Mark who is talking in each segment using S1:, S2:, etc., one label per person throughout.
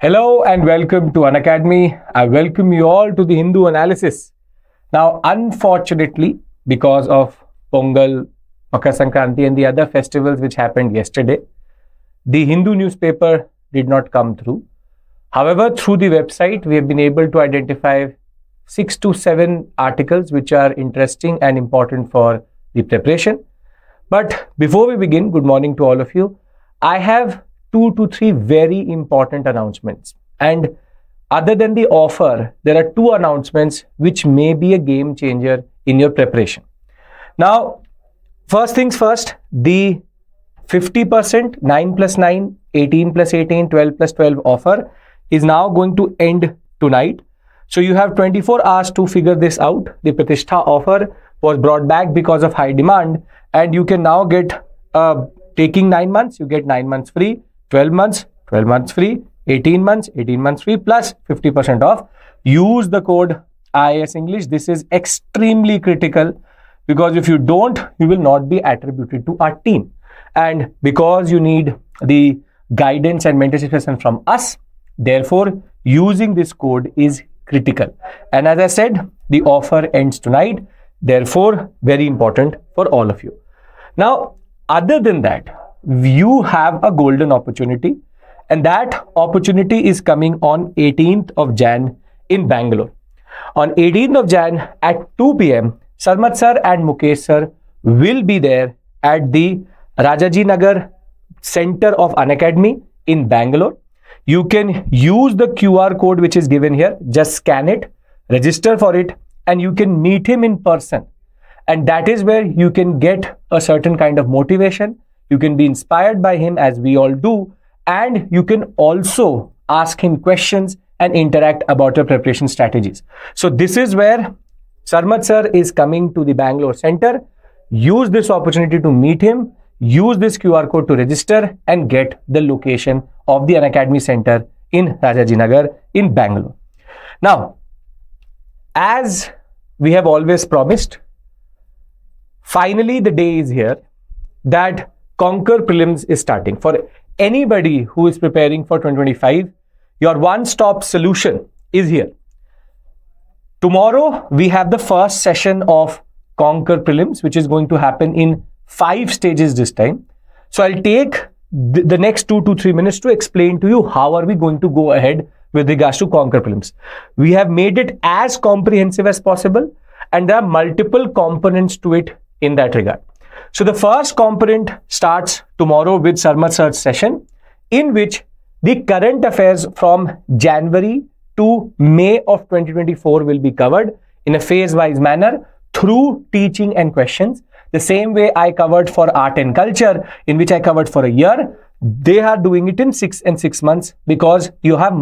S1: Hello and welcome to Unacademy. I welcome you all to the Hindu analysis. Now, unfortunately, because of Pongal, Makar Sankranti and the other festivals which happened yesterday, the Hindu newspaper did not come through. However, through the website, we have been able to identify 6 to 7 articles which are interesting and important for the preparation. But before we begin, good morning to all of you. I have 2 to 3 very important announcements, and other than the offer, there are 2 announcements which may be a game changer in your preparation. Now, first things first, the 50% 9 plus 9, 18 plus 18, 12 plus 12 offer is now going to end tonight. So you have 24 hours to figure this out. The Pratishtha offer was brought back because of high demand, and you can now get taking 9 months, you get 9 months free, 12 months, 12 months free, 18 months, 18 months free, plus 50% off. Use the code IAS English. This is extremely critical because if you don't, you will not be attributed to our team. And because you need the guidance and mentorship session from us, therefore, using this code is critical. And as I said, the offer ends tonight. Therefore, very important for all of you. Now, other than that, you have a golden opportunity, and that opportunity is coming on 18th of Jan in Bangalore. On 18th of Jan at 2 p.m, Sarmad Sir and Mukesh Sir will be there at the Rajaji Nagar Center of Unacademy in Bangalore. You can use the QR code which is given here, just scan it, register for it, and you can meet him in person. And that is where you can get a certain kind of motivation. You can be inspired by him, as we all do, and you can also ask him questions and interact about your preparation strategies. So this is where Sarmad Sir is coming to the Bangalore Center. Use this opportunity to meet him, use this QR code to register and get the location of the Unacademy Centre in Rajaji Nagar in Bangalore. Now, as we have always promised, finally the day is here that Conquer Prelims is starting. For anybody who is preparing for 2025, your one-stop solution is here. Tomorrow, we have the first session of Conquer Prelims, which is going to happen in 5 stages this time. So I'll take the next 2 to 3 minutes to explain to you how are we going to go ahead with regards to Conquer Prelims. We have made it as comprehensive as possible, and there are multiple components to it in that regard. So the first component starts tomorrow with Sarmad Sir's session, in which the current affairs from January to May of 2024 will be covered in a phase-wise manner through teaching and questions. The same way I covered for art and culture, in which I covered for a year. They are doing it in 6 and 6 months because you have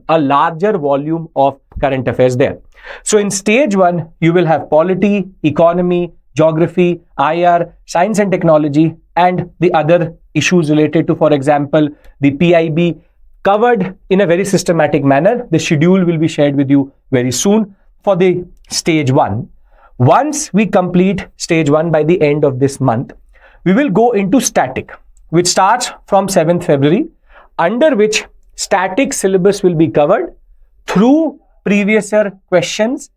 S1: a larger volume of current affairs there. So in stage 1, you will have polity, economy, geography, IR, science and technology, and the other issues related to, for example, the PIB, covered in a very systematic manner. The schedule will be shared with you very soon for the stage 1. Once we complete stage 1 by the end of this month, we will go into static, which starts from 7th February, under which static syllabus will be covered through previous year questions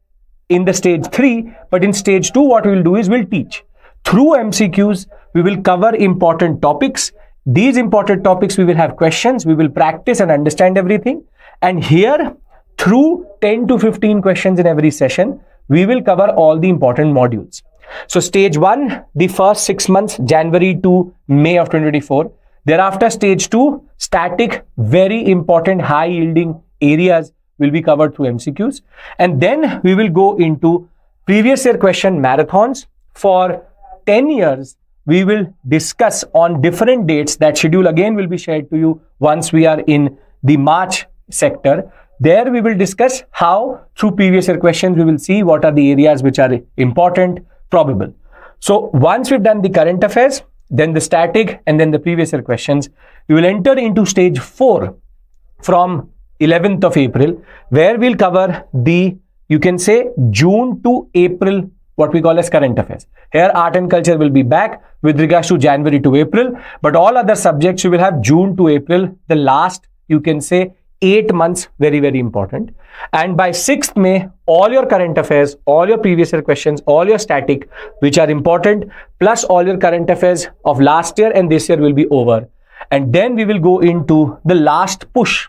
S1: in the stage 3, but in stage 2, what we will do is we'll teach. Through MCQs, we will cover important topics. These important topics, we will have questions, we will practice and understand everything. And here, through 10 to 15 questions in every session, we will cover all the important modules. So stage 1, the first 6 months, January to May of 2024. Thereafter, stage 2, static, very important, high-yielding areas will be covered through MCQs. And then we will go into previous year question marathons. For 10 years, we will discuss on different dates. That schedule again will be shared to you once we are in the March sector. There we will discuss how through previous year questions, we will see what are the areas which are important, probable. So once we've done the current affairs, then the static and then the previous year questions, we will enter into stage 4 from 11th of April, where we'll cover the, you can say, June to April, what we call as current affairs. Here art and culture will be back with regards to January to April, but all other subjects you will have June to April, the last, you can say, 8 months, very, very important. And by 6th May, all your current affairs, all your previous year questions, all your static, which are important, plus all your current affairs of last year and this year will be over. And then we will go into the last push,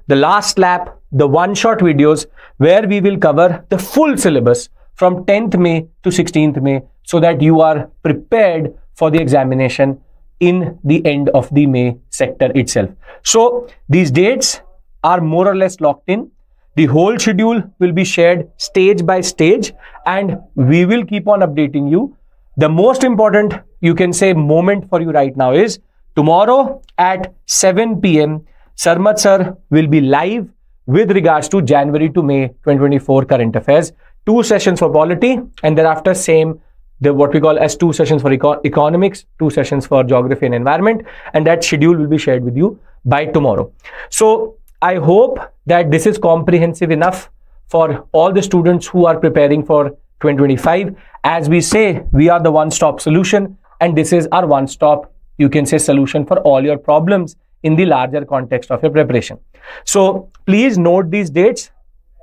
S1: the last lap, the one-shot videos, where we will cover the full syllabus from 10th May to 16th May, so that you are prepared for the examination in the end of the May sector itself. So these dates are more or less locked in. The whole schedule will be shared stage by stage, and we will keep on updating you. The most important, you can say, moment for you right now is tomorrow at 7 p.m. Sarmad Sir will be live with regards to January to May 2024 current affairs. 2 sessions for polity, and thereafter same, what we call as 2 sessions for economics, 2 sessions for geography and environment, and that schedule will be shared with you by tomorrow. So I hope that this is comprehensive enough for all the students who are preparing for 2025. As we say, we are the one-stop solution, and this is our one-stop, you can say, solution for all your problems in the larger context of your preparation. So please note these dates,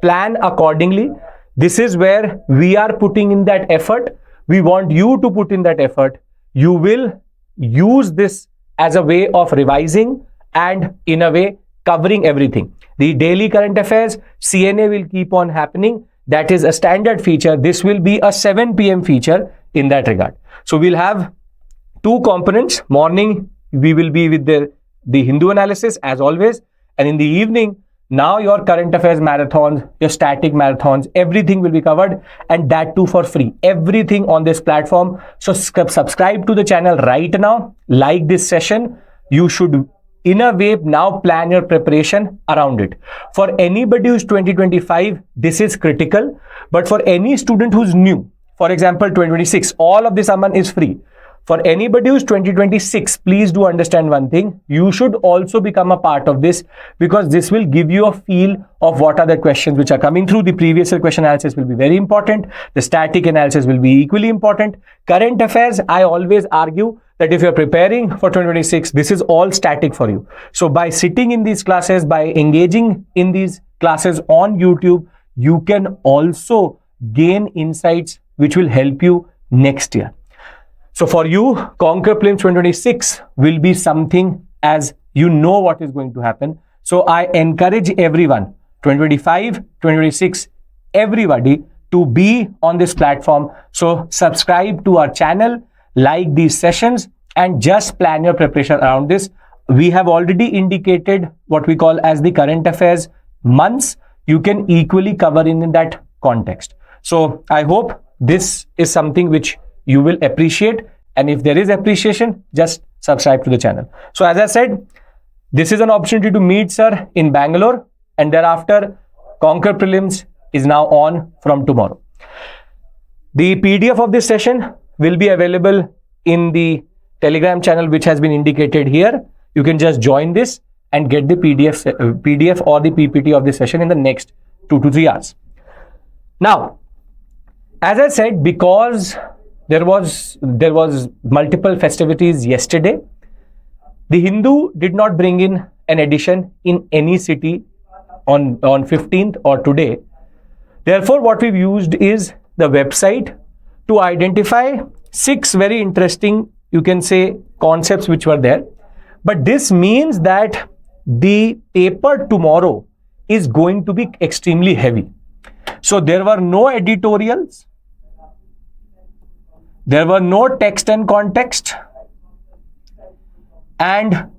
S1: plan accordingly. This is where we are putting in that effort. We want you to put in that effort. You will use this as a way of revising and in a way covering everything. The daily current affairs, CNA will keep on happening. That is a standard feature. This will be a 7 p.m. feature in that regard. So we'll have 2 components. Morning, we will be with the Hindu analysis as always. And in the evening, now your current affairs marathons, your static marathons, everything will be covered, and that too for free. Everything on this platform. So subscribe to the channel right now. Like this session. You should in a way now plan your preparation around it. For anybody who's 2025, this is critical. But for any student who's new, for example, 2026, all of this Aman is free. For anybody who's 2026, please do understand one thing. You should also become a part of this, because this will give you a feel of what are the questions which are coming through. The previous year question analysis will be very important. The static analysis will be equally important. Current affairs, I always argue that if you're preparing for 2026, this is all static for you. So by sitting in these classes, by engaging in these classes on YouTube, you can also gain insights which will help you next year. So for you, Conquer Prelims 2026 will be something as you know what is going to happen. So I encourage everyone, 2025, 2026, everybody to be on this platform. So subscribe to our channel, like these sessions, and just plan your preparation around this. We have already indicated what we call as the current affairs months. You can equally cover in that context. So I hope this is something which you will appreciate, and if there is appreciation, just subscribe to the channel. So as I said, this is an opportunity to meet Sir in Bangalore, and thereafter Conquer Prelims is now on from tomorrow. The PDF of this session will be available in the Telegram channel which has been indicated here. You can just join this and get the PDF or the PPT of this session in the next 2 to 3 hours. Now, as I said, because there was multiple festivities yesterday, the Hindu did not bring in an edition in any city on 15th or today. Therefore, what we've used is the website to identify 6 very interesting, you can say, concepts which were there. But this means that the paper tomorrow is going to be extremely heavy. So there were no editorials. There were no text and context. And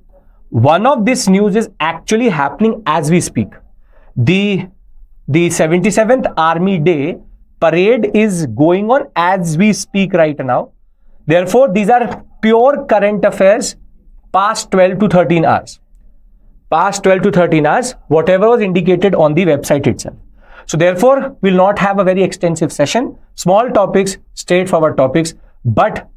S1: one of this news is actually happening as we speak. The 77th Army Day parade is going on as we speak right now. Therefore, these are pure current affairs past 12 to 13 hours. Past 12 to 13 hours, whatever was indicated on the website itself. So therefore, we'll not have a very extensive session. Small topics, straightforward topics, but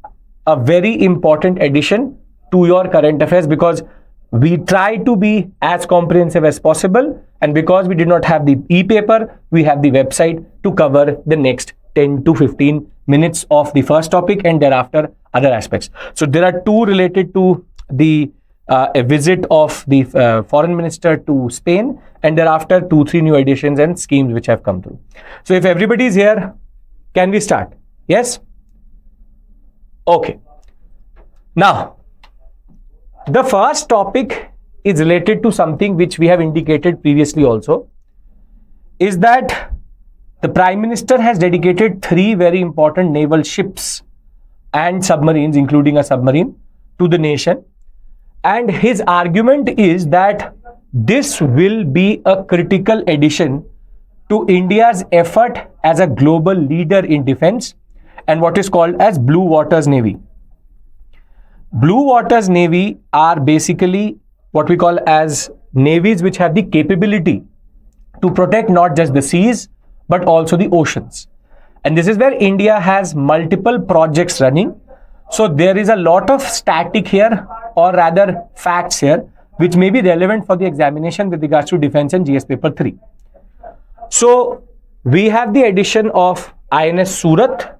S1: a very important addition to your current affairs, because we try to be as comprehensive as possible, and because we did not have the e-paper, we have the website to cover the next 10 to 15 minutes of the first topic and thereafter other aspects. So there are 2 related to the a visit of the foreign minister to Spain, and thereafter 2-3 new additions and schemes which have come through. So if everybody is here, can we start? Yes? Okay. Now, the first topic is related to something which we have indicated previously also, is that the Prime Minister has dedicated 3 very important naval ships and submarines, including a submarine, to the nation. And his argument is that this will be a critical addition to India's effort as a global leader in defense and what is called as Blue Waters Navy. Blue Waters Navy are basically what we call as navies which have the capability to protect not just the seas but also the oceans. And this is where India has multiple projects running. So there is a lot of static here, or rather facts here, which may be relevant for the examination with regards to defense and GS paper 3. So we have the addition of INS Surat,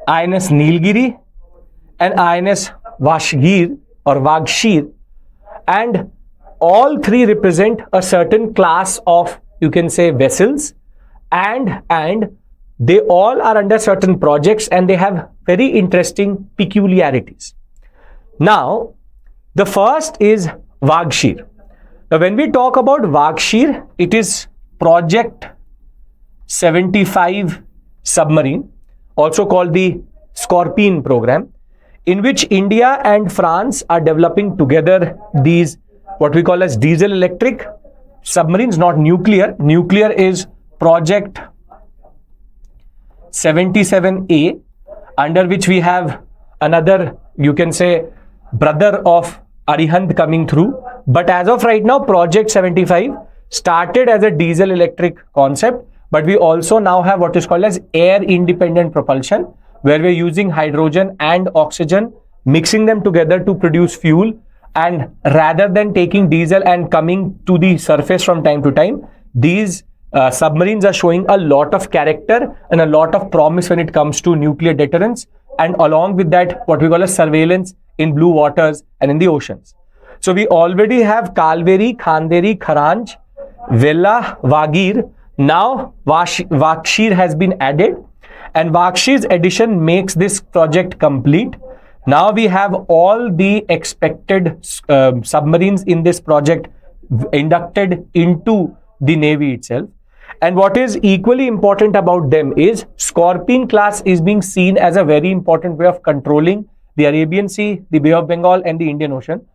S1: INS Nilgiri and INS Vashgir or Vagshir, and all 3 represent a certain class of, you can say, vessels, and they all are under certain projects and they have very interesting peculiarities. Now, the first is Vagshir. Now, when we talk about Vagshir, it is Project 75 submarine, also called the Scorpion program, in which India and France are developing together these what we call as diesel electric submarines, not nuclear. Nuclear is Project 77A, under which we have another, you can say, brother of Arihant coming through. But as of right now, Project 75 started as a diesel electric concept, but we also now have what is called as air independent propulsion, where we're using hydrogen and oxygen, mixing them together to produce fuel. And rather than taking diesel and coming to the surface from time to time, these submarines are showing a lot of character and a lot of promise when it comes to nuclear deterrence, and along with that, what we call as surveillance in blue waters and in the oceans. So we already have Kalveri, Khanderi, Kharanj, Vella, Vagir. Now Vakshir has been added, and Vakshir's addition makes this project complete. Now we have all the expected submarines in this project inducted into the Navy itself. And what is equally important about them is Scorpion class is being seen as a very important way of controlling the Arabian Sea, the Bay of Bengal and the Indian Ocean.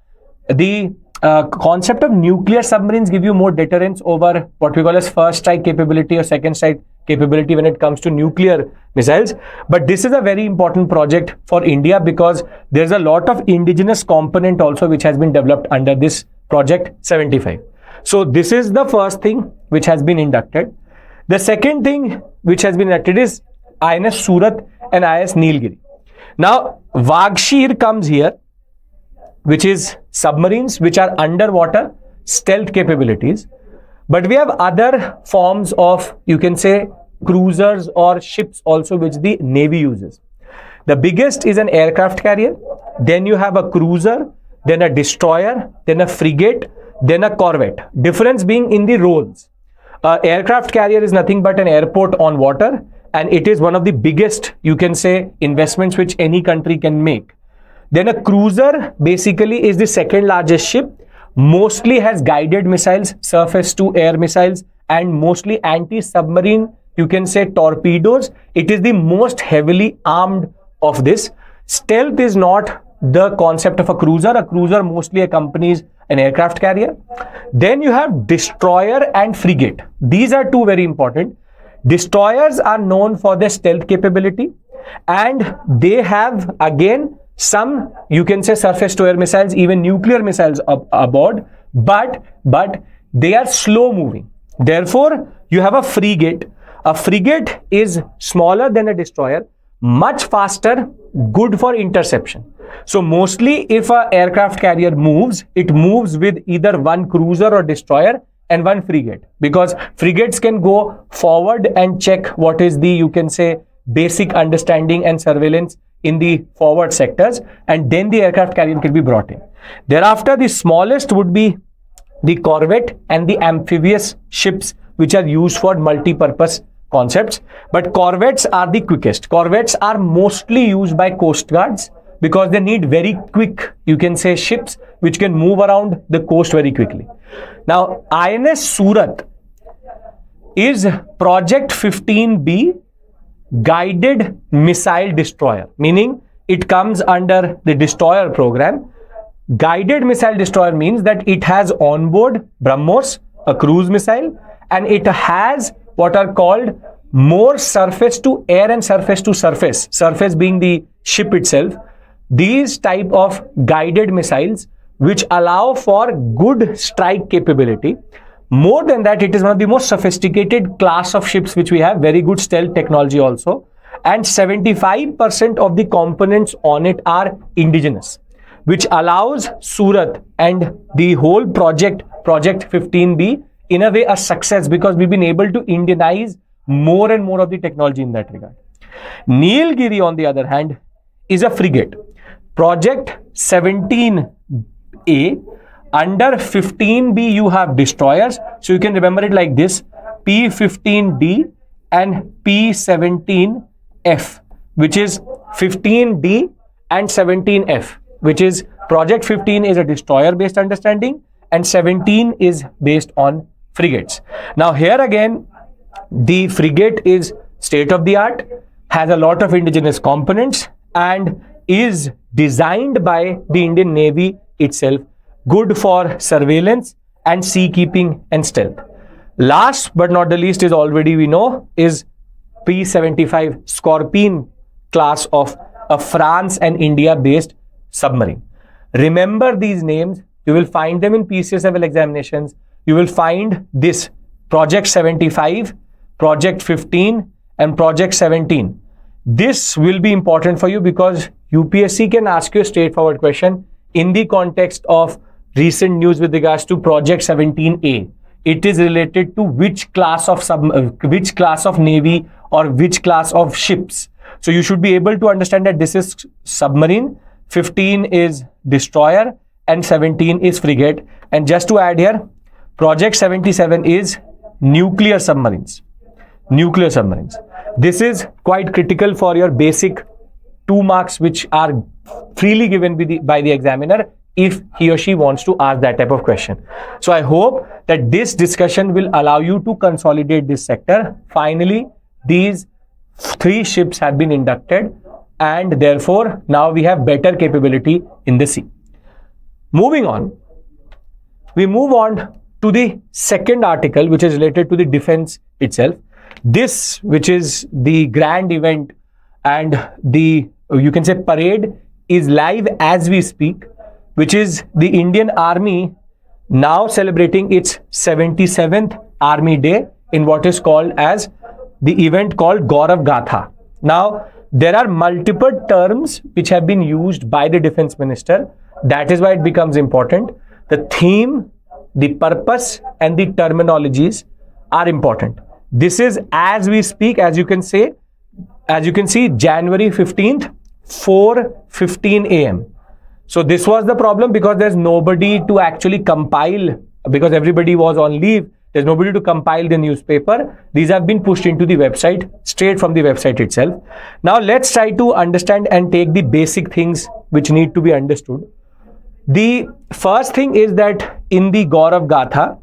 S1: The concept of nuclear submarines give you more deterrence over what we call as first strike capability or second strike capability when it comes to nuclear missiles. But this is a very important project for India because there's a lot of indigenous component also which has been developed under this Project 75. So this is the first thing which has been inducted. The second thing which has been inducted is INS Surat and INS Nilgiri. Now Vagshir comes here, which is submarines which are underwater stealth capabilities. But we have other forms of, you can say, cruisers or ships also which the Navy uses. The biggest is an aircraft carrier. Then you have a cruiser, then a destroyer, then a frigate, then a corvette. Difference being in the roles. Aircraft carrier is nothing but an airport on water, and it is one of the biggest, you can say, investments which any country can make. Then a cruiser basically is the second largest ship, mostly has guided missiles, surface to air missiles, and mostly anti-submarine, you can say, torpedoes. It is the most heavily armed of this. Stealth is not the concept of a cruiser. A cruiser mostly accompanies an aircraft carrier. Then you have destroyer and frigate. These are two very important. Destroyers are known for their stealth capability, and they have again some, you can say, surface to air missiles, even nuclear missiles aboard, but they are slow moving. Therefore, you have a frigate. A frigate is smaller than a destroyer, much faster, good for interception. So mostly if an aircraft carrier moves, it moves with either one cruiser or destroyer and one frigate, because frigates can go forward and check what is the, you can say, basic understanding and surveillance in the forward sectors, and then the aircraft carrier can be brought in. Thereafter, the smallest would be the corvette and the amphibious ships which are used for multi-purpose concepts. But corvettes are the quickest. Corvettes are mostly used by coast guards because they need very quick, you can say, ships which can move around the coast very quickly. Now, INS Surat is Project 15B guided missile destroyer, meaning it comes under the destroyer program. Guided missile destroyer means that it has onboard BrahMos, a cruise missile, and it has what are called more surface to air and surface to surface, surface being the ship itself. These type of guided missiles which allow for good strike capability. More than that, it is one of the most sophisticated class of ships which we have, very good stealth technology also, and 75% of the components on it are indigenous, which allows Surat and the whole project 15B in a way a success because we've been able to Indianize more and more of the technology in that regard. Nilgiri, on the other hand, is a frigate. Project 17A, under 15B you have destroyers, so you can remember it like this: P15D and P17F, which is 15D and 17F, which is Project 15 is a destroyer based understanding and 17 is based on frigates. Now here again, the frigate is state of the art, has a lot of indigenous components and is designed by the Indian Navy itself, good for surveillance and sea keeping and stealth. Last but not the least is already we know is P75 Scorpion class of a France and India based submarine. Remember these names, you will find them in PCS level examinations. You will find this Project 75, Project 15 and Project 17. This will be important for you because UPSC can ask you a straightforward question in the context of recent news with regards to Project 17A. It is related to which class of navy or which class of ships. So you should be able to understand that this is submarine, 15 is destroyer and 17 is frigate. And just to add here, Project 77 is nuclear submarines. Nuclear submarines. This is quite critical for your basic 2 marks which are freely given by the examiner if he or she wants to ask that type of question. So I hope that this discussion will allow you to consolidate this sector. Finally, these 3 ships have been inducted and therefore now we have better capability in the sea. Moving on, we move on to the second article which is related to the defense itself. This, which is the grand event and the, you can say, parade, is live as we speak, which is the Indian Army now celebrating its 77th Army Day in what is called as the event called Gaurav Gatha. Now, there are multiple terms which have been used by the defense minister. That is why it becomes important. The theme, the purpose and the terminologies are important. This is as we speak, as you can see, January 15th, 4:15 a.m. So this was the problem because there's nobody to actually compile, because everybody was on leave. There's nobody to compile the newspaper. These have been pushed into the website, straight from the website itself. Now let's try to understand and take the basic things which need to be understood. The first thing is that in the Gaurav Gatha,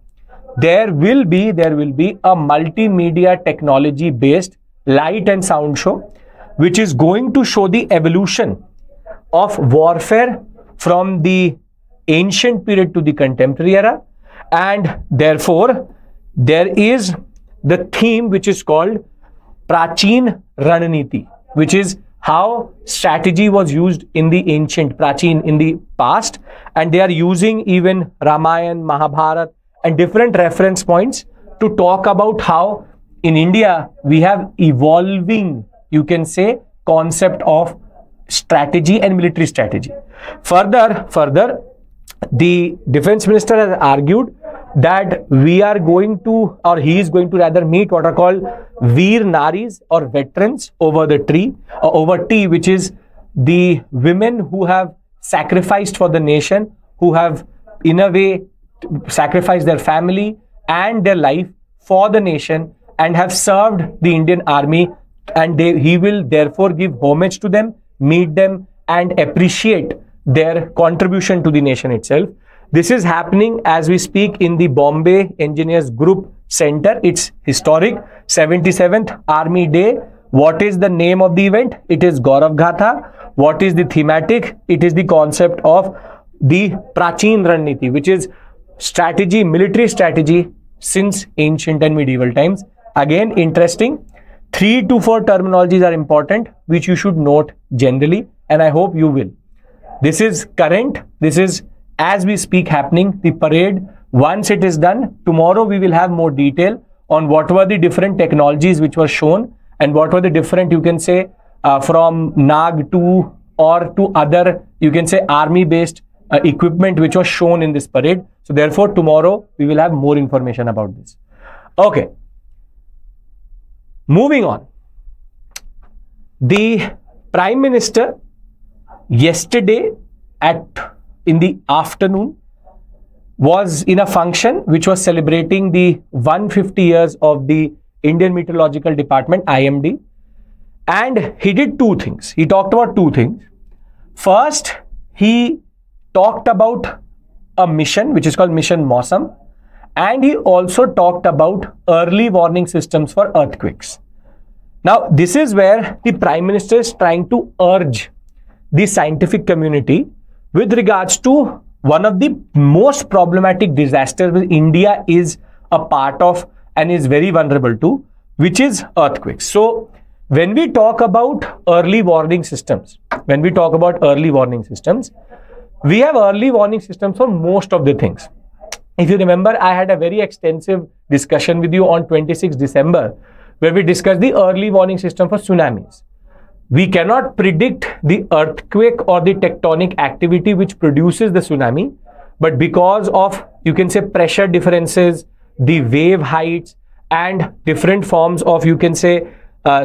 S1: there will be a multimedia technology based light and sound show which is going to show the evolution of warfare from the ancient period to the contemporary era, and therefore there is the theme which is called Prachin Rananiti, which is how strategy was used in the ancient Prachin in the past, and they are using even Ramayana, Mahabharata and different reference points to talk about how in India we have evolving, you can say, concept of strategy and military strategy. Further, the defense minister has argued that we are going to, or he is going to rather meet what are called Veer Naris or veterans over the tree, or over tea, which is the women who have sacrificed for the nation, who have in a way sacrificed their family and their life for the nation and have served the Indian Army, and he will therefore give homage to them, meet them, and appreciate their contribution to the nation itself. This is happening as we speak in the Bombay Engineers Group Center. It's historic, 77th Army Day. What is the name of the event? It is Gaurav Gatha. What is the thematic? It is the concept of the Prachin Raniti, which is strategy, military strategy since ancient and medieval times. Again, interesting. 3 to 4 terminologies are important, which you should note generally, and I hope you will. This is current. This is as we speak happening. The parade, once it is done, tomorrow we will have more detail on what were the different technologies which were shown and what were the different, you can say, from Nag to or to other, you can say, army-based equipment which was shown in this parade. So therefore, tomorrow we will have more information about this. Okay. Moving on. The Prime Minister yesterday in the afternoon was in a function which was celebrating the 150 years of the Indian Meteorological Department, IMD, and he did two things. He talked about two things. First, he talked about a mission which is called Mission Mausam, and he also talked about early warning systems for earthquakes. Now, this is where the Prime Minister is trying to urge the scientific community with regards to one of the most problematic disasters which India is a part of and is very vulnerable to, which is earthquakes. So, when we talk about early warning systems, we have early warning systems for most of the things. If you remember, I had a very extensive discussion with you on 26 December, where we discussed the early warning system for tsunamis. We cannot predict the earthquake or the tectonic activity which produces the tsunami, but because of, you can say, pressure differences, the wave heights, and different forms of, you can say,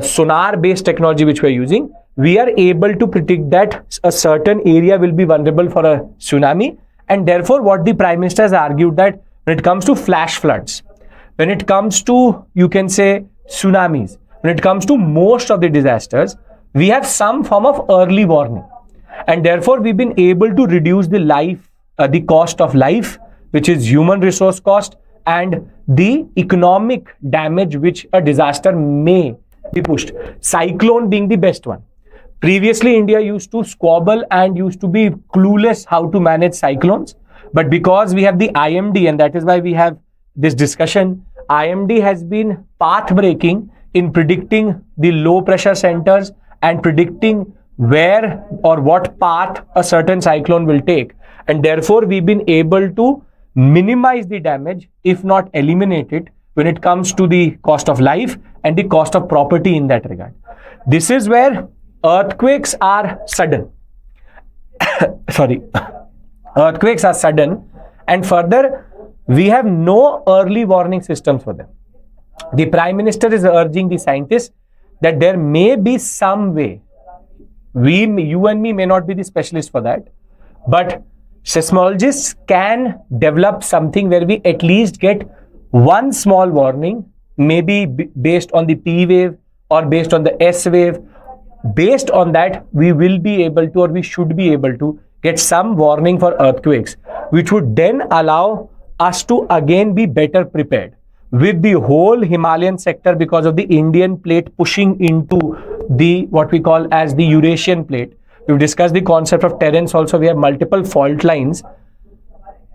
S1: sonar-based technology which we are using, we are able to predict that a certain area will be vulnerable for a tsunami. And therefore, what the Prime Minister has argued that when it comes to flash floods, when it comes to, you can say, tsunamis, when it comes to most of the disasters, we have some form of early warning. And therefore, we've been able to reduce the cost of life, which is human resource cost, and the economic damage which a disaster may be pushed. Cyclone being the best one. Previously, India used to squabble and used to be clueless how to manage cyclones. But because we have the IMD, and that is why we have this discussion, IMD has been path-breaking in predicting the low pressure centers and predicting where or what path a certain cyclone will take. And therefore, we've been able to minimize the damage, if not eliminate it, when it comes to the cost of life and the cost of property in that regard. This is where earthquakes are sudden. Earthquakes are sudden, and further, we have no early warning systems for them. The Prime Minister is urging the scientists that there may be some way. You and me may not be the specialists for that, but seismologists can develop something where we at least get one small warning, maybe based on the P wave or based on the S wave. Based on that, we will be able to, or we should be able to, get some warning for earthquakes, which would then allow us to again be better prepared with the whole Himalayan sector, because of the Indian plate pushing into the what we call as the Eurasian plate. We've discussed the concept of terrains also. We have multiple fault lines.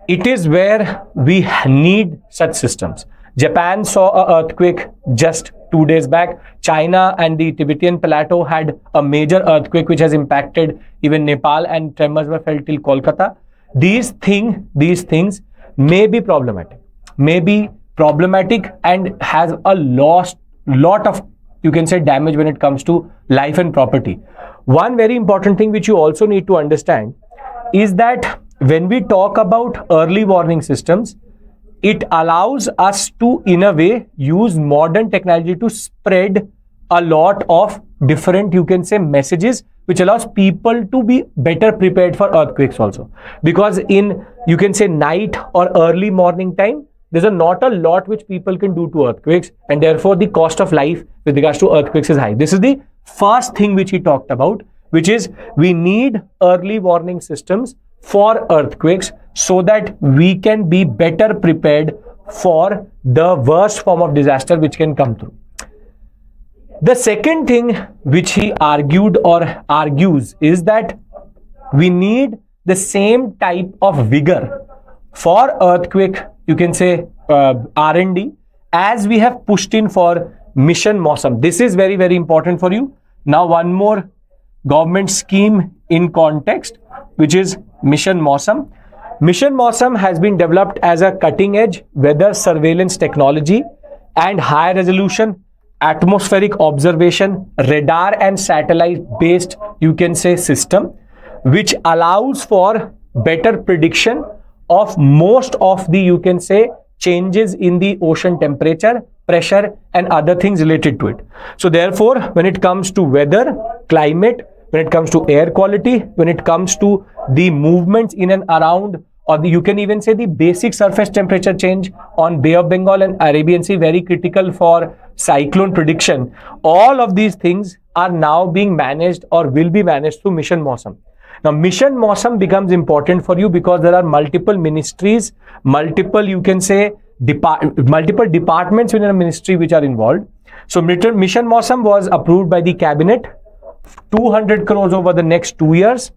S1: It is where we need such systems. Japan saw an earthquake just 2 days back. China and the Tibetan plateau had a major earthquake which has impacted even Nepal, and tremors were felt till Kolkata. These things may be problematic, and has a lot of, you can say, damage when it comes to life and property. One very important thing which you also need to understand is that when we talk about early warning systems, it allows us to, in a way, use modern technology to spread a lot of different, you can say, messages which allows people to be better prepared for earthquakes also. Because in, you can say, night or early morning time, there's not a lot which people can do to earthquakes, and therefore the cost of life with regards to earthquakes is high. This is the first thing which he talked about, which is we need early warning systems for earthquakes so that we can be better prepared for the worst form of disaster which can come through. The second thing which he argued or argues is that we need the same type of vigor for earthquake, you can say R&D, as we have pushed in for Mission Mausam. This is very, very important for you. Now one more government scheme in context, which is Mission Mausam. Mission Mausam has been developed as a cutting-edge weather surveillance technology and high resolution atmospheric observation radar and satellite based, you can say, system, which allows for better prediction of most of the, you can say, changes in the ocean temperature, pressure and other things related to it. So therefore, when it comes to weather, climate, when it comes to air quality, when it comes to the movements in and around, or you can even say the basic surface temperature change on Bay of Bengal and Arabian Sea, very critical for cyclone prediction. All of these things are now being managed or will be managed through Mission Mausam. Now, Mission Mausam becomes important for you because there are multiple ministries, multiple, you can say, multiple departments within a ministry which are involved. So, Mission Mausam was approved by the cabinet, 200 crores over the next 2 years.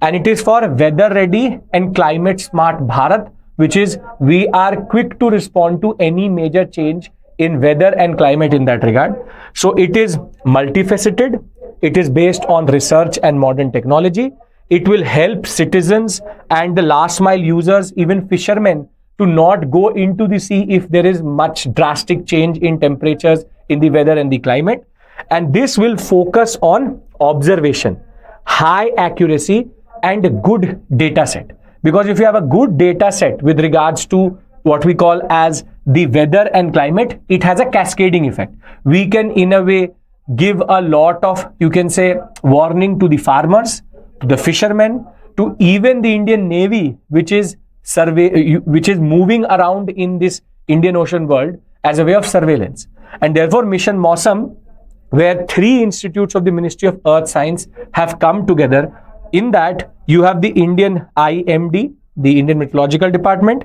S1: And it is for weather ready and climate smart Bharat, which is we are quick to respond to any major change in weather and climate in that regard. So it is multifaceted. It is based on research and modern technology. It will help citizens and the last mile users, even fishermen, to not go into the sea if there is much drastic change in temperatures in the weather and the climate. And this will focus on observation, high accuracy, and a good data set. Because if you have a good data set with regards to what we call as the weather and climate, it has a cascading effect. We can in a way give a lot of, you can say, warning to the farmers, to the fishermen, to even the Indian Navy, which is moving around in this Indian Ocean world as a way of surveillance. And therefore Mission Mausam, where 3 institutes of the Ministry of Earth Science have come together. In that, you have the Indian IMD, the Indian Meteorological Department,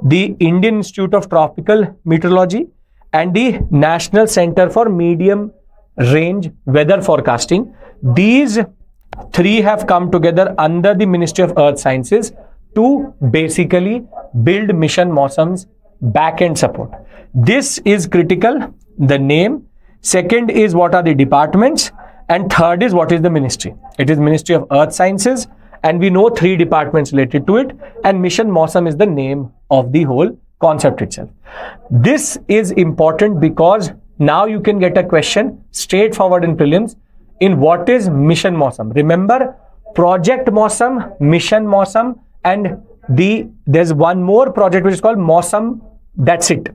S1: the Indian Institute of Tropical Meteorology, and the National Center for Medium Range Weather Forecasting. These 3 have come together under the Ministry of Earth Sciences to basically build Mission Mausam's back-end support. This is critical, the name. Second is what are the departments, and third is what is the ministry. It is Ministry of Earth Sciences, and we know 3 departments related to it, and Mission Mausam is the name of the whole concept itself. This is important because now you can get a question straightforward in prelims in what is Mission Mausam. Remember, Project Mausam, Mission Mausam, and there's one more project which is called Mausam. That's it.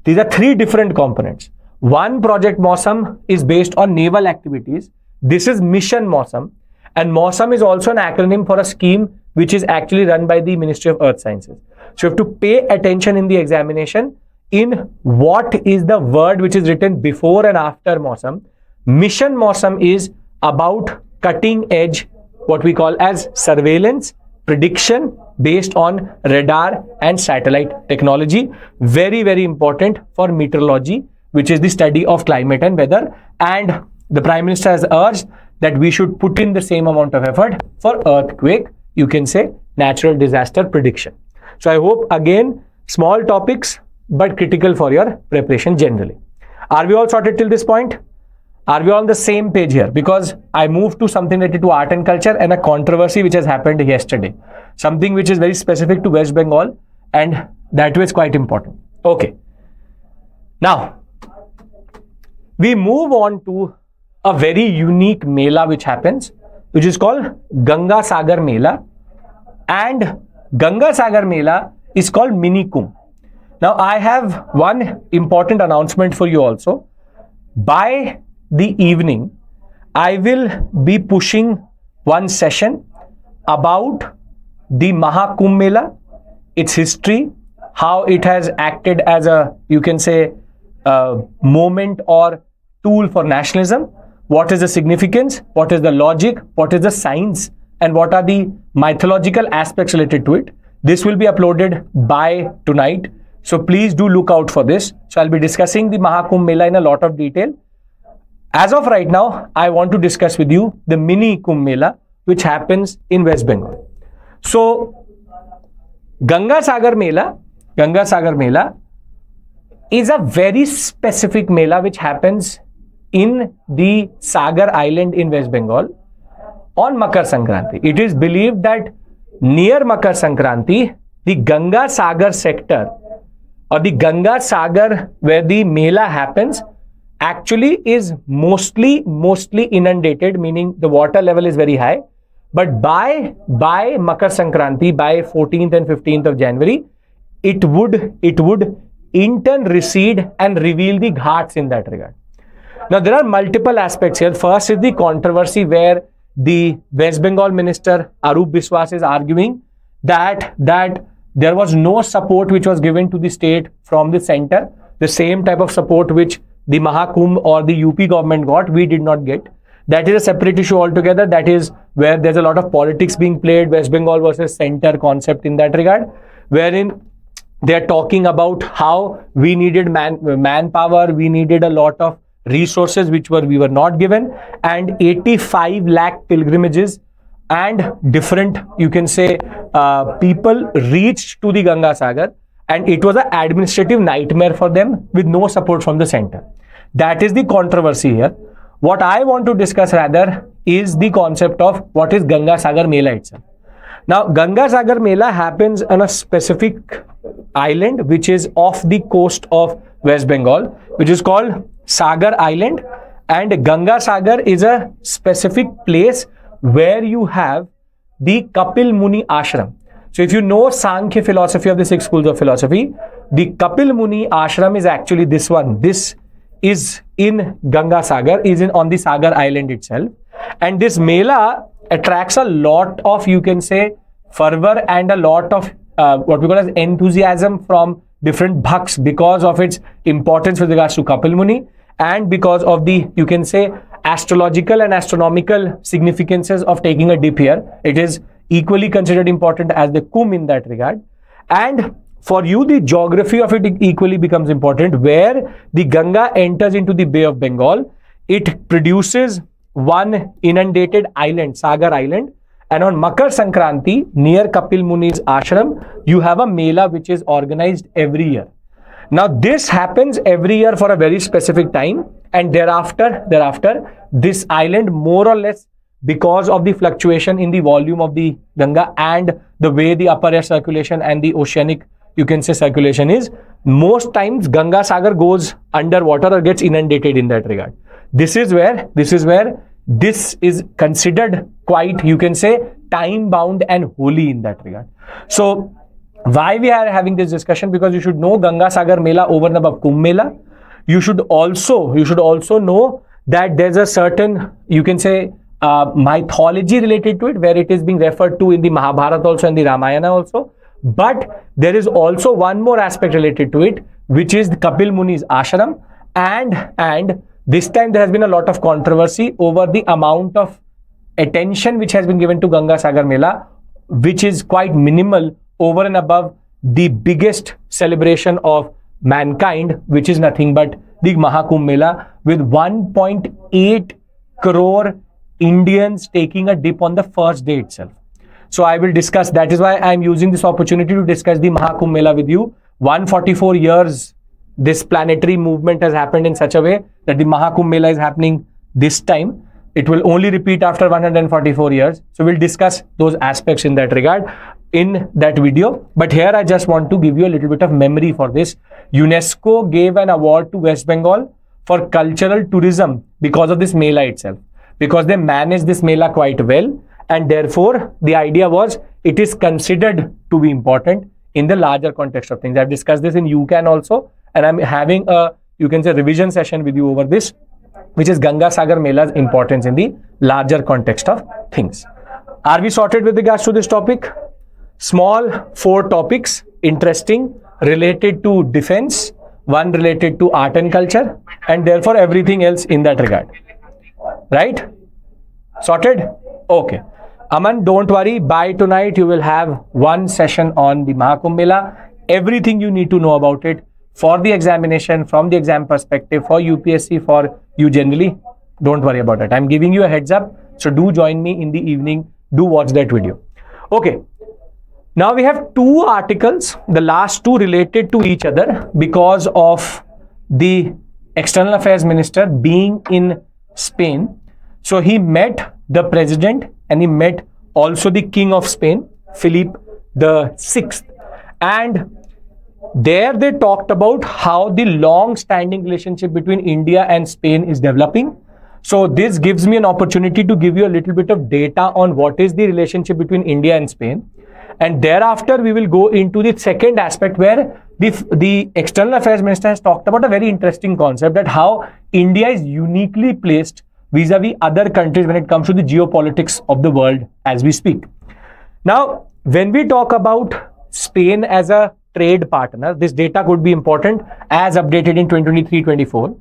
S1: These are 3 different components. One, Project Mausam, is based on naval activities. This is Mission Mausam, and Mausam is also an acronym for a scheme which is actually run by the Ministry of Earth Sciences. So you have to pay attention in the examination in what is the word which is written before and after Mausam. Mission Mausam is about cutting edge, what we call as surveillance, prediction based on radar and satellite technology. Very, very important for meteorology, which is the study of climate and weather. And the Prime Minister has urged that we should put in the same amount of effort for earthquake, you can say, natural disaster prediction. So I hope, again, small topics, but critical for your preparation generally. Are we all sorted till this point? Are we all on the same page here? Because I moved to something related to art and culture and a controversy which has happened yesterday. Something which is very specific to West Bengal, and that was quite important. Okay. Now, we move on to a very unique Mela which happens, which is called Gangasagar Mela. And Gangasagar Mela is called Mini Kumbh. Now, I have one important announcement for you also. By the evening, I will be pushing one session about the Mahakumbh Mela, its history, how it has acted as a, you can say, moment or tool for nationalism, what is the significance, what is the logic, what is the science, and what are the mythological aspects related to it. This will be uploaded by tonight. So please do look out for this. So I'll be discussing the Mahakumbh Mela in a lot of detail. As of right now, I want to discuss with you the mini Kumbh Mela, which happens in West Bengal. So Gangasagar Mela is a very specific Mela which happens in the Sagar Island in West Bengal on Makar Sankranti. It is believed that near Makar Sankranti, the Gangasagar sector or the Gangasagar where the Mela happens actually is mostly inundated, meaning the water level is very high. But by Makar Sankranti, by 14th and 15th of January, it would in turn recede and reveal the ghats in that regard. Now there are multiple aspects here. First is the controversy where the West Bengal minister Arup Biswas is arguing that there was no support which was given to the state from the center. The same type of support which the Mahakumbh or the UP government got, we did not get. That is a separate issue altogether. That is where there's a lot of politics being played, West Bengal versus center concept in that regard, wherein they're talking about how we needed manpower, we needed a lot of resources which we were not given, and 85 lakh pilgrimages and different, you can say, people reached to the Gangasagar, and it was an administrative nightmare for them with no support from the center. That is the controversy here. What I want to discuss rather is the concept of what is Gangasagar Mela itself. Now, Gangasagar Mela happens on a specific island which is off the coast of West Bengal, which is called Sagar Island, and Gangasagar is a specific place where you have the Kapil Muni Ashram. So if you know Sankhya philosophy of the 6 schools of philosophy, the Kapil Muni Ashram is actually this one. This is in Gangasagar, is on the Sagar Island itself. And this Mela attracts a lot of, you can say, fervor and a lot of what we call as enthusiasm from different bhaks because of its importance with regards to Kapil Muni and because of the, you can say, astrological and astronomical significances of taking a dip here. It is equally considered important as the Kumbh in that regard. And for you, the geography of it equally becomes important, where the Ganga enters into the Bay of Bengal. It produces one inundated island, Sagar Island, and on Makar Sankranti, near Kapil Muni's ashram, you have a Mela which is organized every year. Now this happens every year for a very specific time, and thereafter, this island more or less, because of the fluctuation in the volume of the Ganga and the way the upper air circulation and the oceanic, you can say, circulation is, most times Ganga Sagar goes underwater or gets inundated in that regard. This is where this is considered quite, you can say, time bound and holy in that regard. So why we are having this discussion? Because you should know Gangasagar Mela over and above Kumbh Mela. You should also know that there's a certain, you can say, mythology related to it, where it is being referred to in the Mahabharata also and the Ramayana also. But there is also one more aspect related to it, which is the Kapil Muni's ashram, and this time there has been a lot of controversy over the amount of attention which has been given to Gangasagar Mela, which is quite minimal over and above the biggest celebration of mankind, which is nothing but the Mahakumbh Mela, with 1.8 crore Indians taking a dip on the first day itself. So I will discuss, that is why I am using this opportunity to discuss the Mahakumbh Mela with you. 144 years this planetary movement has happened in such a way that the Mahakumbh Mela is happening this time. It will only repeat after 144 years. So we'll discuss those aspects in that regard in that video. But here I just want to give you a little bit of memory for this. UNESCO gave an award to West Bengal for cultural tourism because of this Mela itself, because they managed this Mela quite well, and therefore the idea was it is considered to be important in the larger context of things. I've discussed this in UCAN also, and I'm having a, you can say, revision session with you over this, which is Gangasagar Mela's importance in the larger context of things. Are we sorted with regards to this topic? Small 4 topics, interesting, related to defense, one related to art and culture, and therefore everything else in that regard. Right? Sorted? Okay. Aman, don't worry. By tonight, you will have one session on the Mahakumbh Mela. Everything you need to know about it for the examination, from the exam perspective, for UPSC, for you generally. Don't worry about it. I'm giving you a heads up. So do join me in the evening. Do watch that video. Okay. Now we have 2 articles, the last 2 related to each other because of the External Affairs Minister being in Spain. So he met the president and he met also the King of Spain, Philip VI. And there they talked about how the long-standing relationship between India and Spain is developing. So this gives me an opportunity to give you a little bit of data on what is the relationship between India and Spain. And thereafter, we will go into the second aspect where the External Affairs Minister has talked about a very interesting concept, that how India is uniquely placed vis-a-vis other countries when it comes to the geopolitics of the world as we speak. Now, when we talk about Spain as a trade partner, this data could be important as updated in 2023-24.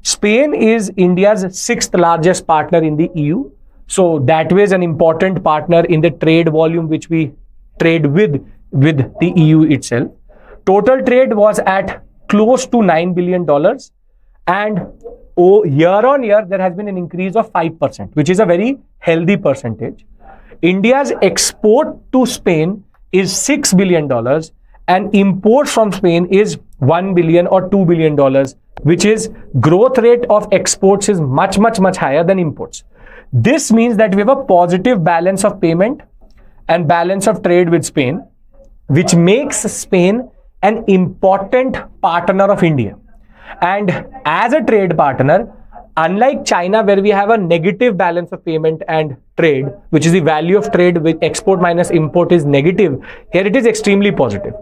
S1: Spain is India's 6th largest partner in the EU. So that way is an important partner in the trade volume which we trade with the EU itself. Total trade was at close to $9 billion, and year on year there has been an increase of 5%, which is a very healthy percentage. India's export to Spain is $6 billion and imports from Spain is $1 billion or $2 billion, which is growth rate of exports is much higher than imports. This means that we have a positive balance of payment and balance of trade with Spain, which makes Spain an important partner of India. And as a trade partner, unlike China, where we have a negative balance of payment and trade, which is the value of trade with export minus import is negative, here it is extremely positive.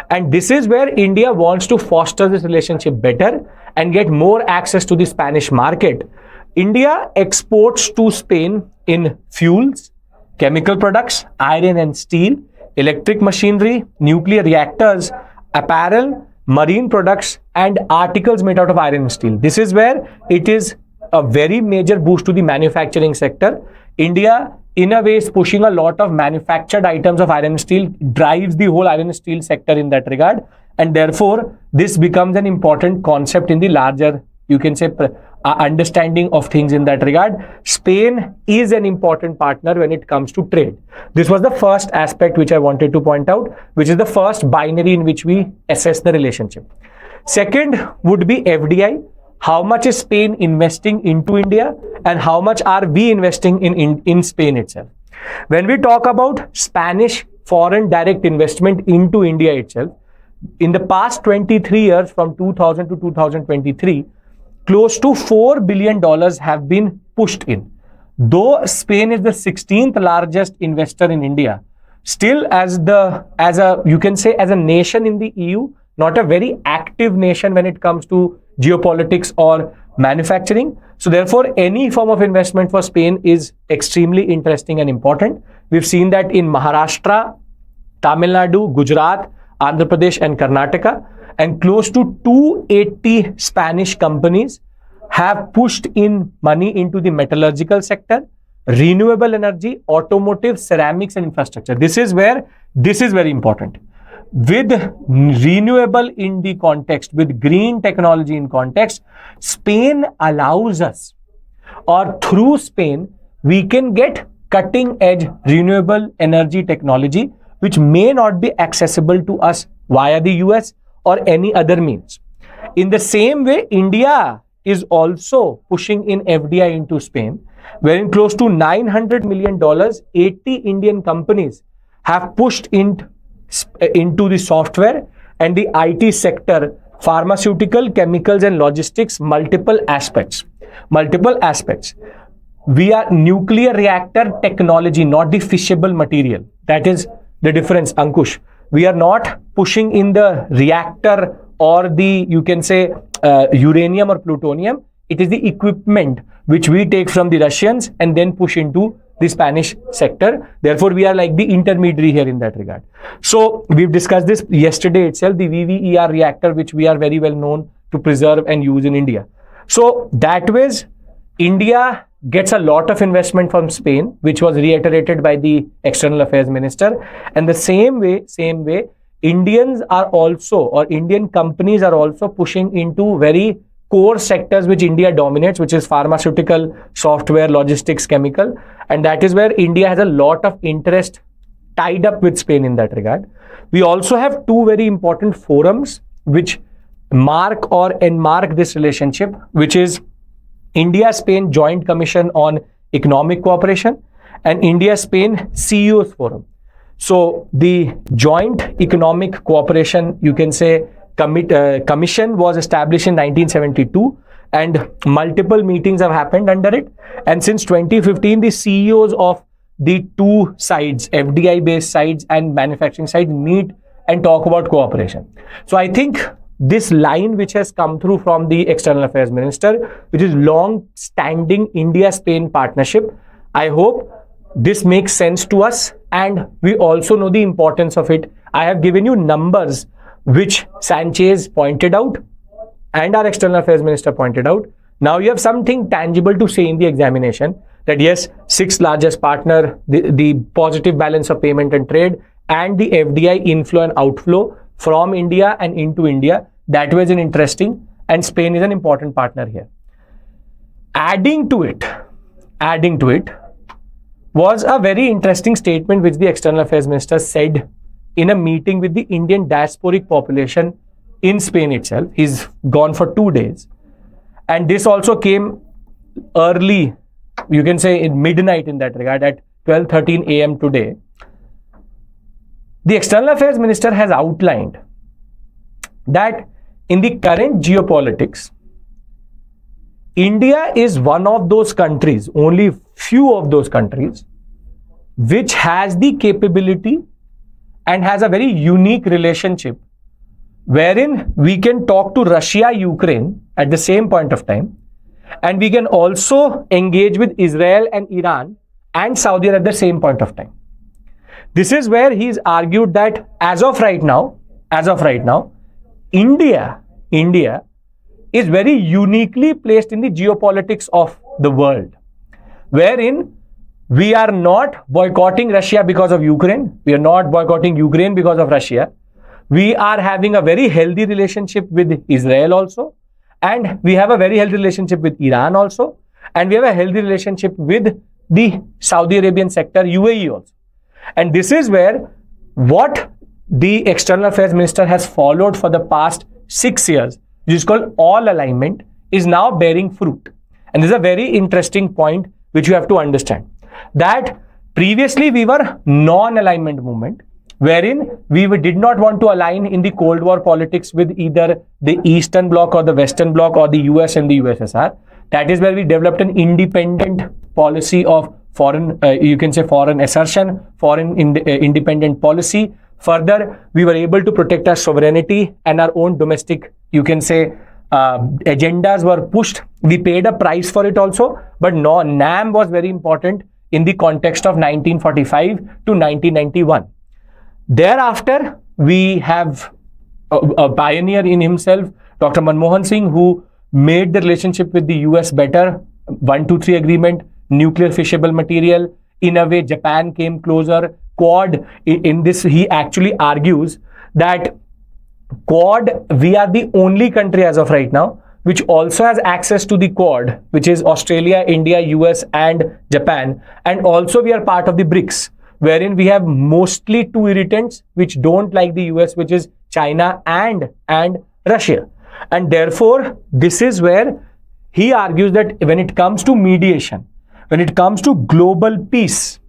S1: And this is where India wants to foster this relationship better and get more access to the Spanish market. India exports to Spain in fuels, chemical products, iron and steel, electric machinery, nuclear reactors, apparel, marine products, and articles made out of iron and steel. This is where it is a very major boost to the manufacturing sector. India, in a way, is pushing a lot of manufactured items of iron and steel, drives the whole iron and steel sector in that regard. And therefore, this becomes an important concept in the larger, you can say, understanding of things in that regard. Spain is an important partner when it comes to trade. This was the first aspect which I wanted to point out, which is the first binary in which we assess the relationship. Second would be FDI. How much is Spain investing into India and how much are we investing in Spain itself? When we talk about Spanish foreign direct investment into India itself, in the past 23 years from 2000 to 2023, close to $4 billion have been pushed in. Though Spain is the 16th largest investor in India, still as a nation in the EU, not a very active nation when it comes to geopolitics or manufacturing. So therefore, any form of investment for Spain is extremely interesting and important. We've seen that in Maharashtra, Tamil Nadu, Gujarat, Andhra Pradesh and Karnataka, and close to 280 Spanish companies have pushed in money into the metallurgical sector, renewable energy, automotive, ceramics and infrastructure. This is very important. With renewable in the context, with green technology in context, Spain allows us, or through Spain, we can get cutting edge renewable energy technology, which may not be accessible to us via the US or any other means. In the same way, India is also pushing in FDI into Spain, wherein close to $900 million, 80 Indian companies have pushed into the software and the IT sector, pharmaceutical, chemicals and logistics, multiple aspects. We are nuclear reactor technology, not the fissile material. That is the difference, Ankush. We are not pushing in the reactor or the, you can say, uranium or plutonium. it is the equipment which we take from the Russians and then push into the Spanish sector. Therefore, we are like the intermediary here in that regard. So we've discussed this yesterday itself, the VVER reactor, which we are very well known to preserve and use in India. So that ways, India gets a lot of investment from Spain, which was reiterated by the External Affairs Minister. And the same way, Indians are also, or Indian companies are also pushing into very core sectors which India dominates, which is pharmaceutical, software, logistics, chemical. And that is where India has a lot of interest tied up with Spain in that regard. We also have two very important forums which mark or enmark this relationship, which is India-Spain Joint Commission on Economic Cooperation and India-Spain CEOs Forum. So the Joint Economic Cooperation, you can say, commission was established in 1972 and multiple meetings have happened under it. And since 2015, the CEOs of the two sides, FDI-based sides and manufacturing sides, meet and talk about cooperation. So I think this line which has come through from the External Affairs Minister, which is long-standing India-Spain partnership, I hope this makes sense to us and we also know the importance of it. I have given you numbers which Sanchez pointed out and our External Affairs Minister pointed out. Now you have something tangible to say in the examination that yes, sixth largest partner, the positive balance of payment and trade and the FDI inflow and outflow from India and into India. That was an interesting, and Spain is an important partner here. Adding to it was a very interesting statement which the External Affairs Minister said in a meeting with the Indian diasporic population in Spain itself. He's gone for 2 days. And this also came early, you can say in midnight in that regard, at 12:13 a.m. today. The External Affairs Minister has outlined that in the current geopolitics, India is one of those countries, only few of those countries, which has the capability and has a very unique relationship wherein we can talk to Russia, Ukraine at the same point of time, and we can also engage with Israel and Iran and Saudi at the same point of time. This is where he's argued that as of right now, India is very uniquely placed in the geopolitics of the world, wherein we are not boycotting Russia because of Ukraine. We are not boycotting Ukraine because of Russia. We are having a very healthy relationship with Israel also. And we have a very healthy relationship with Iran also. And we have a healthy relationship with the Saudi Arabian sector, UAE also. And this is where what the External Affairs Minister has followed for the past 6 years, which is called all alignment, is now bearing fruit. And this is a very interesting point which you have to understand. That previously we were non-alignment movement, wherein we did not want to align in the Cold War politics with either the Eastern Bloc or the Western Bloc or the US and the USSR. That is where we developed an independent policy of foreign, you can say foreign assertion, foreign independent policy. Further, we were able to protect our sovereignty and our own domestic, you can say, agendas were pushed. We paid a price for it also, but no, NAM was very important in the context of 1945 to 1991. Thereafter, we have a pioneer in himself, Dr. Manmohan Singh, who made the relationship with the US better. 123 agreement, nuclear fissionable material. In a way, Japan came closer. Quad, in this, he actually argues that Quad, we are the only country as of right now which also has access to the Quad, which is Australia, India, US and Japan. And also we are part of the BRICS, wherein we have mostly two irritants which don't like the US, which is China and Russia. And therefore, this is where he argues that when it comes to mediation, when it comes to global peace,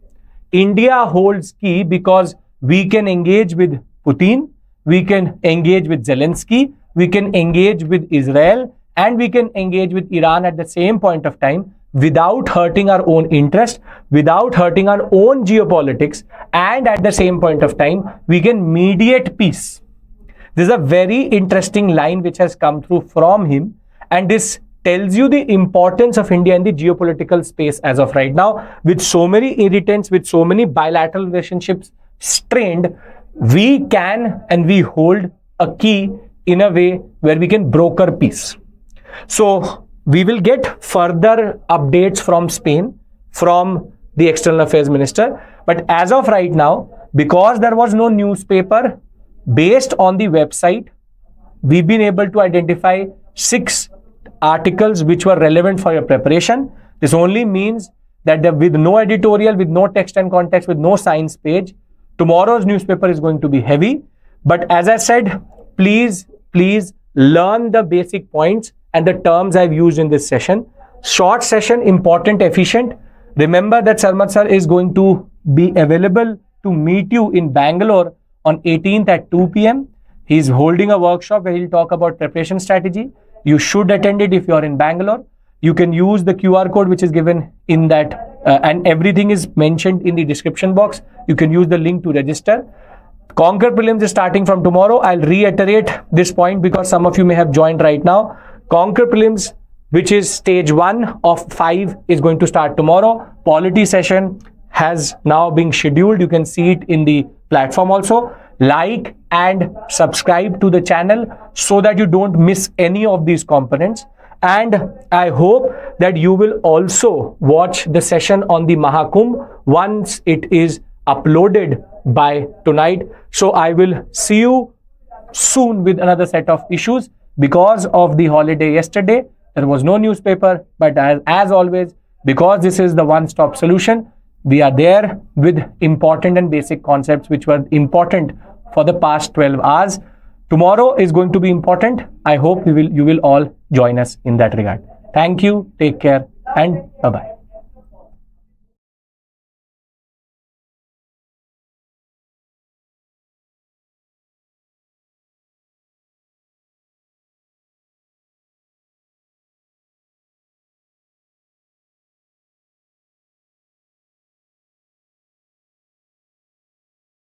S1: India holds key because we can engage with Putin, we can engage with Zelensky, we can engage with Israel, and we can engage with Iran at the same point of time without hurting our own interest, without hurting our own geopolitics, and at the same point of time, we can mediate peace. This is a very interesting line which has come through from him, and this tells you the importance of India in the geopolitical space as of right now. With so many irritants, with so many bilateral relationships strained, we can and we hold a key in a way where we can broker peace. So we will get further updates from Spain, from the External Affairs Minister. But as of right now, because there was no newspaper, based on the website, we've been able to identify 6 articles which were relevant for your preparation. This only means that with no editorial, with no text and context, with no science page, tomorrow's newspaper is going to be heavy. But as I said, please learn the basic points and the terms I've used in this session. Short session, important, efficient. Remember that Sarmad Sir is going to be available to meet you in Bangalore on 18th at 2 p.m. He's holding a workshop where he'll talk about preparation strategy. You should attend it if you're in Bangalore. You can use the QR code which is given in that and everything is mentioned in the description box. You can use the link to register. Conquer Prelims is starting from tomorrow. I'll reiterate this point because some of you may have joined right now. Conquer Prelims, which is stage 1 of 5, is going to start tomorrow. Polity session has now been scheduled. You can see it in the platform also. Like and subscribe to the channel so that you don't miss any of these components. And I hope that you will also watch the session on the Mahakumbh once it is uploaded by tonight. So I will see you soon with another set of issues. Because of the holiday yesterday, there was no newspaper, but as always, because this is the one-stop solution, we are there with important and basic concepts which were important for the past 12 hours. Tomorrow is going to be important. I hope you will all join us in that regard. Thank you, take care, and bye-bye.